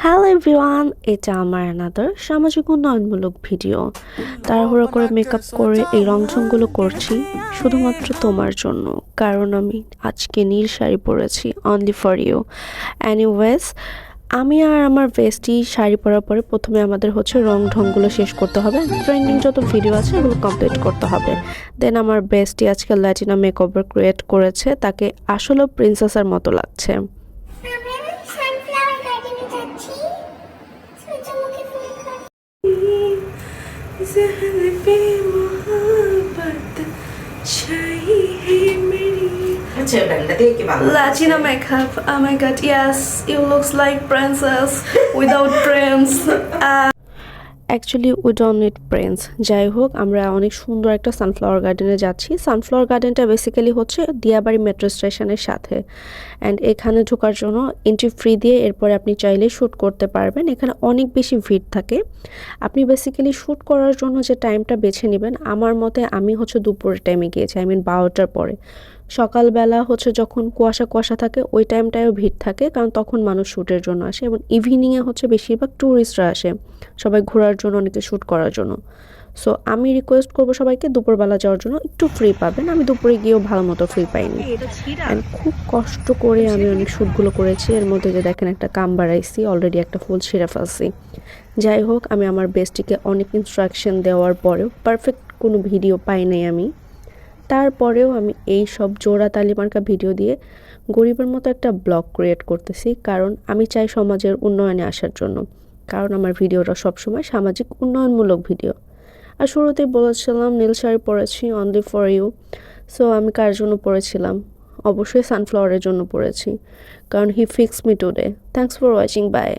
Hello everyone, এটা আমার another সামাজিক উন্নয়নমূলক ভিডিও। তাড়াহুড়ো করে মেকআপ করে এই রংচঙগুলো করছি শুধুমাত্র তোমার জন্য, কারণ আমি আজকে নীল শাড়ি পরেছি অনলি ফর ইউ। এনিওয়েজ, আমি আর আমার বেস্টি শাড়ি পরার পরে প্রথমে আমাদের হচ্ছে রং ঢংগুলো শেষ করতে হবে, ট্রেন্ডিং যত ভিডিও আছে এগুলো কমপ্লিট করতে হবে। দেন আমার বেস্টি আজকে ল্যাটিনা মেকওভার ক্রিয়েট করেছে, তাকে আসলেও প্রিন্সেসের মতো লাগছে। Latina makeup. Oh my god, yes, it looks like princess without prince. Actually we don't need Prince. যাই হোক, আমরা অনেক সুন্দর একটা সানফ্লাওয়ার গার্ডেনে যাচ্ছি। সানফ্লাওয়ার গার্ডেনটা বেসিক্যালি হচ্ছে দিয়াবাড়ি মেট্রো স্টেশনের সাথে, অ্যান্ড এখানে ঢোকার জন্য এন্ট্রি ফ্রি দিয়ে এরপরে আপনি চাইলে শ্যুট করতে পারবেন। এখানে অনেক বেশি ভিড় থাকে। আপনি বেসিক্যালি শ্যুট করার জন্য যে টাইমটা বেছে নেবেন, আমার মতে আমি হচ্ছে দুপুরের টাইমে গিয়েছি, 12টার পরে। সকালবেলা হচ্ছে যখন কুয়াশা কুয়াশা থাকে ওই টাইমটায়ও ভিড় থাকে, কারণ তখন মানুষ শ্যুটের জন্য আসে, এবং ইভিনিংয়ে হচ্ছে বেশিরভাগ ট্যুরিস্টরা আসে, সবাই ঘোরার জন্য, অনেকে শ্যুট করার জন্য। সো আমি রিকোয়েস্ট করবো সবাইকে দুপুরবেলা যাওয়ার জন্য, একটু ফ্রি পাবেন। আমি দুপুরে গিয়েও ভালো মতো ফ্রি পাইনি, অ্যান্ড খুব কষ্ট করে আমি অনেক শ্যুটগুলো করেছি। এর মধ্যে যে দেখেন একটা কাম বাড়াইছি, অলরেডি একটা ফুল ছিঁড়ে ফেলছি। যাই হোক, আমি আমার বেস্টিকে অনেক ইনস্ট্রাকশন দেওয়ার পরেও পারফেক্ট কোনো ভিডিও পাই নাই আমি। তারপরেও আমি এই সব জোড়া তালিমার্কা ভিডিও দিয়ে গরিবের মতো একটা ব্লগ ক্রিয়েট করতেছি, কারণ আমি চাই সমাজের উন্নয়নে আসার জন্য, কারণ আমার ভিডিওটা সবসময় সামাজিক উন্নয়নমূলক ভিডিও। আর শুরুতেই বলেছিলাম নীল শাড়ি পরেছি অনলি ফর ইউ। সো আমি কার জন্য পরেছিলাম? অবশ্যই সানফ্লাওয়ারের জন্য পরেছি, কারণ he fix me today. Thanks for watching, by.